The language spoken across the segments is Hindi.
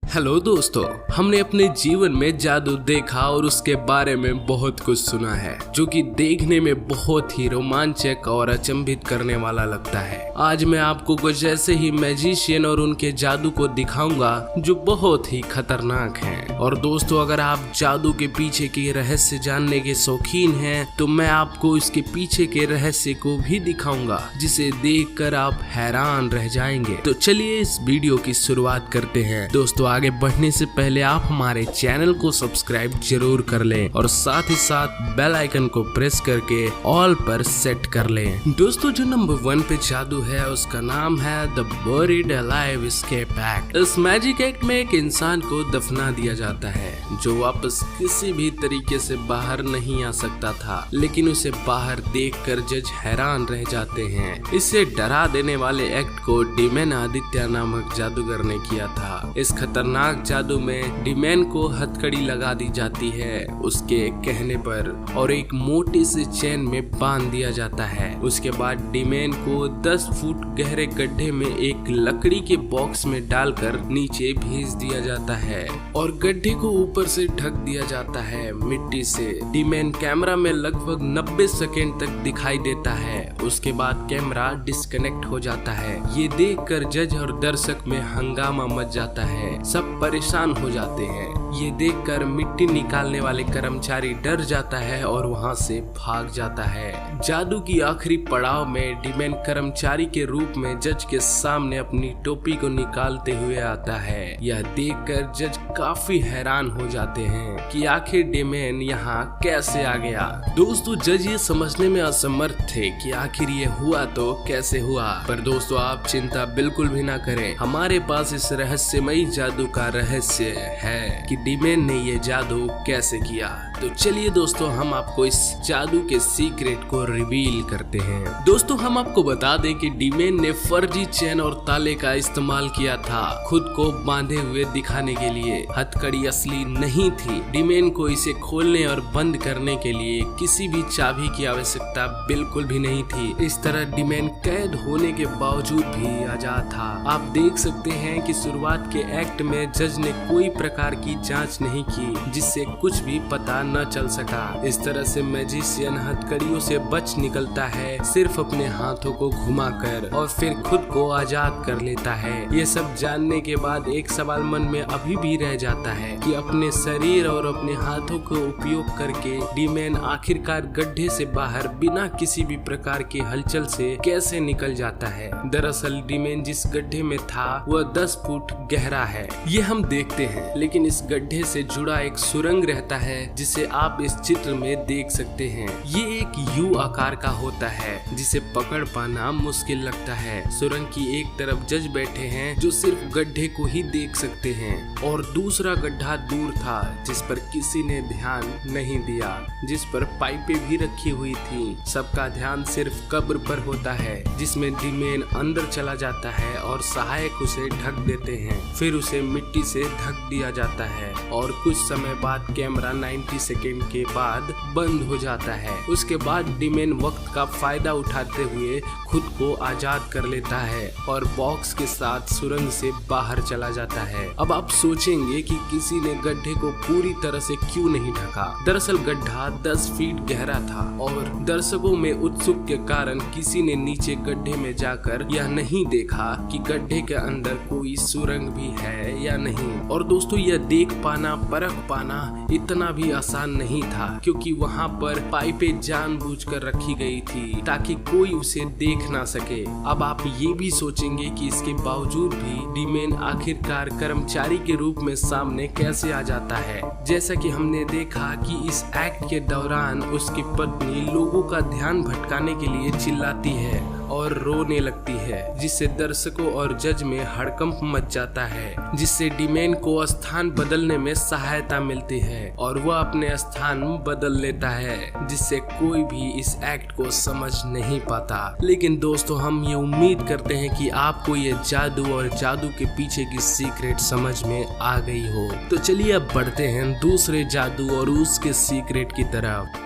हेलो दोस्तों, हमने अपने जीवन में जादू देखा और उसके बारे में बहुत कुछ सुना है जो कि देखने में बहुत ही रोमांचक और अचंभित करने वाला लगता है। आज मैं आपको कुछ ऐसे ही मैजिशियन और उनके जादू को दिखाऊंगा जो बहुत ही खतरनाक हैं। और दोस्तों, अगर आप जादू के पीछे के रहस्य जानने के शौकीन हैं तो मैं आपको इसके पीछे के रहस्य को भी दिखाऊंगा जिसे देखकर आप हैरान रह जाएंगे। तो चलिए इस वीडियो की शुरुआत करते हैं। दोस्तों, आगे बढ़ने से पहले आप हमारे चैनल को सब्सक्राइब जरूर कर लें और साथ ही साथ बेल आइकन को प्रेस करके ऑल पर सेट कर लें। दोस्तों, जो नंबर 1 पे जादू है उसका नाम है the buried alive escape act. इस मैजिक एक्ट में एक इंसान को दफना दिया जाता है जो वापस किसी भी तरीके से बाहर नहीं आ सकता था, लेकिन उसे बाहर देखकर जज हैरान रह जाते हैं। इसे डरा देने वाले एक्ट को डीमन आदित्य नामक जादूगर ने किया था। इस खतरनाक जादू में डीमन को हथकड़ी लगा दी जाती है उसके कहने पर और एक मोटी सी चेन में बांध दिया जाता है। उसके बाद डीमन को 10 फुट गहरे गड्ढे में एक लकड़ी के बॉक्स में डालकर नीचे भेज दिया जाता है और गड्ढे को ऊपर से ढक दिया जाता है मिट्टी से। डीमन कैमरा में लगभग 90 सेकेंड तक दिखाई देता है। उसके बाद कैमरा डिस्कनेक्ट हो जाता है। ये देखकर जज और दर्शक में हंगामा मच जाता है। सब परेशान हो जाते हैं। ये देखकर मिट्टी निकालने वाले कर्मचारी डर जाता है और वहां से भाग जाता है। जादू की आखिरी पड़ाव में डीमन कर्मचारी के रूप में जज के सामने अपनी टोपी को निकालते हुए आता है। यह देखकर जज काफी हैरान हो जाते हैं कि आखिर डीमन यहाँ कैसे आ गया। दोस्तों, जज ये समझने में असमर्थ थे कि आखिर ये हुआ तो कैसे हुआ। पर दोस्तों, आप चिंता बिल्कुल भी ना करें, हमारे पास इस रहस्यमयी जादू का रहस्य है कि डीमन ने ये जादू कैसे किया। तो चलिए दोस्तों, हम आपको इस जादू के सीक्रेट को रिवील करते हैं। दोस्तों, हम आपको बता दें कि डीमन ने फर्जी चेन और ताले का इस्तेमाल किया था खुद को बांधे हुए दिखाने के लिए। हथकड़ी असली नहीं थी। डीमन को इसे खोलने और बंद करने के लिए किसी भी चाबी की आवश्यकता बिल्कुल भी नहीं थी। इस तरह डीमन कैद होने के बावजूद भी आजाद था। आप देख सकते हैं कि शुरुआत के एक्ट में जज ने कोई प्रकार की जांच नहीं की जिससे कुछ भी पता न चल सका। इस तरह से मैजिशियन हथकड़ियों से बच निकलता है सिर्फ अपने हाथों को घुमाकर और फिर खुद को आजाद कर लेता है। ये सब जानने के बाद एक सवाल मन में अभी भी रह जाता है कि अपने शरीर और अपने हाथों को उपयोग करके डीमन आखिरकार गड्ढे से बाहर बिना किसी भी प्रकार की हलचल से कैसे निकल जाता है। दरअसल डीमन जिस गड्ढे में था वह 10 फुट गहरा है, ये हम देखते हैं, लेकिन इस गड्ढे से जुड़ा एक सुरंग रहता है जिसे आप इस चित्र में देख सकते हैं। ये एक यू आकार का होता है जिसे पकड़ पाना मुश्किल लगता है। सुरंग की एक तरफ जज बैठे हैं जो सिर्फ गड्ढे को ही देख सकते हैं और दूसरा गड्ढा दूर था जिस पर किसी ने ध्यान नहीं दिया, जिस पर पाइपें भी रखी हुई थी। सबका ध्यान सिर्फ कब्र पर होता है जिसमें डीमन अंदर चला जाता है और सहायक उसे ढक देते हैं। फिर उसे मिट्टी से ढक दिया जाता है और कुछ समय बाद कैमरा 90 सेकेंड के बाद बंद हो जाता है। उसके बाद डीमन वक्त का फायदा उठाते हुए खुद को आजाद कर लेता है और बॉक्स के साथ सुरंग से बाहर चला जाता है। अब आप सोचेंगे कि किसी ने गड्ढे को पूरी तरह से क्यों नहीं ढका। दरअसल गड्ढा 10 फीट गहरा था और दर्शकों में उत्सुक के कारण किसी ने नीचे गड्ढे में जाकर यह नहीं देखा कि गड्ढे के अंदर कोई सुरंग भी है या नहीं। और दोस्तों, यह देख पाना, परख पाना इतना भी आसान नहीं था क्योंकि वहाँ पर पाइपें जानबूझकर रखी गई थी ताकि कोई उसे देख ना सके। अब आप ये भी सोचेंगे कि इसके बावजूद भी डीमन आखिरकार कर्मचारी के रूप में सामने कैसे आ जाता है। जैसा कि हमने देखा कि इस एक्ट के दौरान उसकी पत्नी लोगों का ध्यान भटकाने के लिए चिल्लाती है और रोने लगती है जिससे दर्शकों और जज में हड़कंप मच जाता है, जिससे डीमन को स्थान बदलने में सहायता मिलती है और वह अपने स्थान बदल लेता है जिससे कोई भी इस एक्ट को समझ नहीं पाता। लेकिन दोस्तों, हम ये उम्मीद करते हैं कि आपको ये जादू और जादू के पीछे की सीक्रेट समझ में आ गई हो। तो चलिए अब बढ़ते हैं दूसरे जादू और उसके सीक्रेट की तरफ।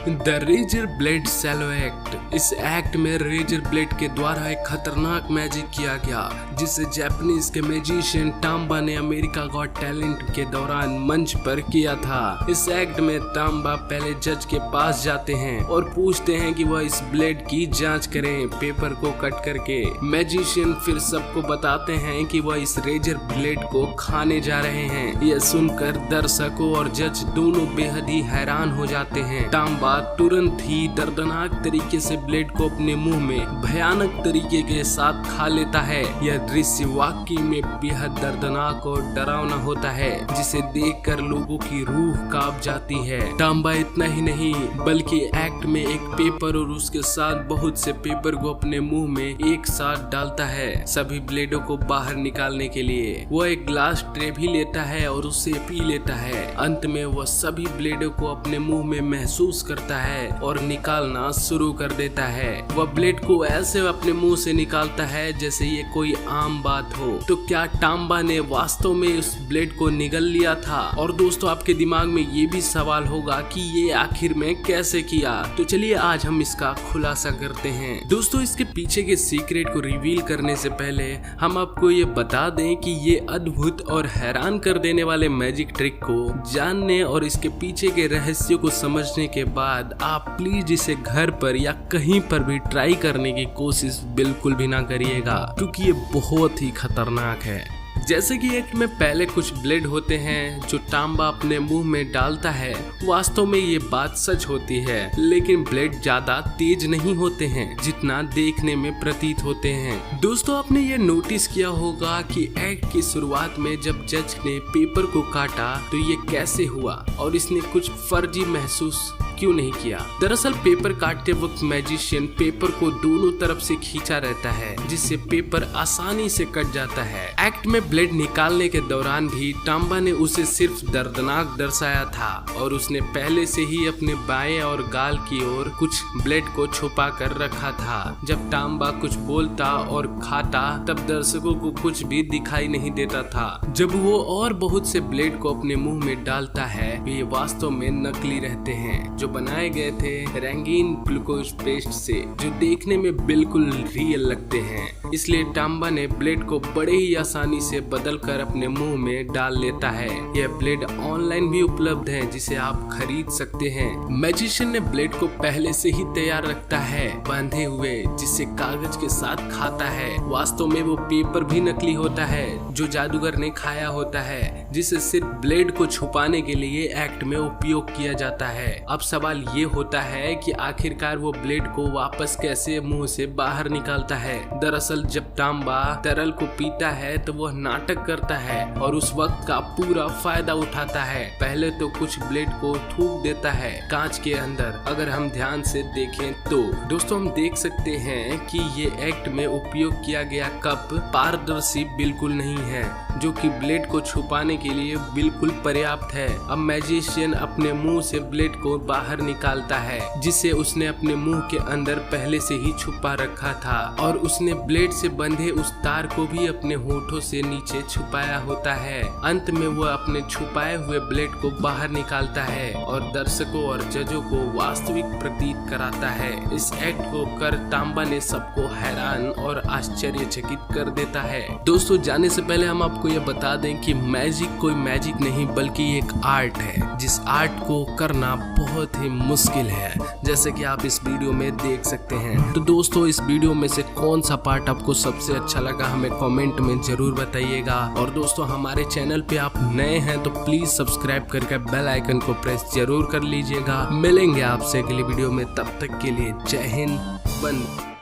द रेजर ब्लेड सैलो एक्ट। इस एक्ट में रेजर ब्लेड के द्वारा एक खतरनाक मैजिक किया गया जिसे जापानीज के मैजिशियन टाम्बा ने अमेरिका गॉट टैलेंट के दौरान मंच पर किया था। इस एक्ट में टाम्बा पहले जज के पास जाते हैं और पूछते हैं कि वह इस ब्लेड की जांच करें पेपर को कट करके। मैजिशियन फिर सबको बताते हैं कि वह इस रेजर ब्लेड को खाने जा रहे हैं। यह सुनकर दर्शकों और जज दोनों बेहद ही हैरान हो जाते हैं। टाम्बा तुरंत ही दर्दनाक तरीके से ब्लेड को अपने मुंह में भयानक तरीके के साथ खा लेता है। यह दृश्य वाकई में बेहद दर्दनाक और डरावना होता है जिसे देखकर लोगों की रूह कांप जाती है। टाम्बा इतना ही नहीं बल्कि एक्ट में एक पेपर और उसके साथ बहुत से पेपर को अपने मुंह में एक साथ डालता है सभी ब्लेडों को बाहर निकालने के लिए। वह एक ग्लास ट्रे भी लेता है और उसे पी लेता है। अंत में वह सभी ब्लेडों को अपने मुंह में महसूस करता है और निकालना शुरू कर देता है। वह ब्लेड को ऐसे अपने मुंह से निकालता है जैसे ये कोई आम बात हो। तो क्या टाम्बा ने वास्तव में उस ब्लेड को निगल लिया था? और दोस्तों आपके दिमाग में ये भी सवाल होगा कि ये आखिर में कैसे किया। तो चलिए आज हम इसका खुलासा करते हैं। दोस्तों इसके पीछे के सीक्रेट को रिवील करने से पहले हम आपको ये बता दें कि ये अद्भुत और हैरान कर देने वाले मैजिक ट्रिक को जानने और इसके पीछे के रहस्यों को समझने के बाद आप प्लीज इसे घर पर या कहीं पर भी ट्राई करने की कोशिश बिल्कुल भी ना करिएगा क्योंकि ये बहुत ही खतरनाक है। जैसे कि एक में पहले कुछ ब्लेड होते हैं जो टाम्बा अपने मुंह में डालता है। वास्तव में ये बात सच होती है लेकिन ब्लेड ज्यादा तेज नहीं होते हैं जितना देखने में प्रतीत होते हैं। दोस्तों आपने ये नोटिस किया होगा कि एक्ट की शुरुआत में जब जज ने पेपर को काटा तो ये कैसे हुआ और इसने कुछ फर्जी महसूस क्यों नहीं किया। दरअसल पेपर काटते वक्त मैजिशियन पेपर को दोनों तरफ से खींचा रहता है जिससे पेपर आसानी से कट जाता है। एक्ट में ब्लेड निकालने के दौरान भी टाम्बा ने उसे सिर्फ दर्दनाक दर्शाया था और उसने पहले से ही अपने बाएं और गाल की ओर कुछ ब्लेड को छुपा कर रखा था। जब टाम्बा कुछ बोलता और खाता तब दर्शकों को कुछ भी दिखाई नहीं देता था। जब वो और बहुत से ब्लेड को अपने मुंह में डालता है वे वास्तव में नकली रहते हैं जो बनाए गए थे रंगीन ग्लूकोज पेस्ट से जो देखने में बिल्कुल रियल लगते हैं। इसलिए टाम्बा ने ब्लेड को बड़े ही आसानी से बदलकर अपने मुंह में डाल लेता है। यह ब्लेड ऑनलाइन भी उपलब्ध है जिसे आप खरीद सकते हैं। मैजिशियन ने ब्लेड को पहले से ही तैयार रखता है बांधे हुए जिसे कागज के साथ खाता है। वास्तव में वो पेपर भी नकली होता है जो जादूगर ने खाया होता है जिसे सिर्फ ब्लेड को छुपाने के लिए एक्ट में उपयोग किया जाता है। अब सवाल ये होता है कि आखिरकार वो ब्लेड को वापस कैसे मुंह से बाहर निकालता है। दरअसल जब टाम्बा तरल को पीता है तो वह नाटक करता है और उस वक्त का पूरा फायदा उठाता है। पहले तो कुछ ब्लेड को थूक देता है कांच के अंदर। अगर हम ध्यान से देखें तो दोस्तों हम देख सकते हैं कि ये एक्ट में उपयोग किया गया कप पारदर्शी बिल्कुल नहीं है जो कि ब्लेड को छुपाने के लिए बिल्कुल पर्याप्त है। अब मैजिशियन अपने मुंह से ब्लेड को बाहर निकालता है जिसे उसने अपने मुंह के अंदर पहले से ही छुपा रखा था और उसने ब्लेड से बंधे उस तार को भी अपने होठों से नीचे छुपाया होता है। अंत में वह अपने छुपाए हुए ब्लेड को बाहर निकालता है और दर्शकों और जजों को वास्तविक प्रतीत कराता है। इस एक्ट को कर टाम्बा ने सबको हैरान और आश्चर्यचकित कर देता है। दोस्तों जाने से पहले हम आपको ये बता दें कि मैजिक कोई मैजिक नहीं बल्कि एक आर्ट है जिस आर्ट को करना बहुत ही मुश्किल है जैसे कि आप इस वीडियो में देख सकते हैं। तो दोस्तों इस वीडियो में से कौन सा पार्ट आपको सबसे अच्छा लगा हमें कमेंट में जरूर बताइएगा। और दोस्तों हमारे चैनल पे आप नए हैं तो प्लीज सब्सक्राइब करके बेल आइकन को प्रेस जरूर कर लीजिएगा। मिलेंगे आपसे अगली वीडियो में, तब तक के लिए जय हिंद, वंदे।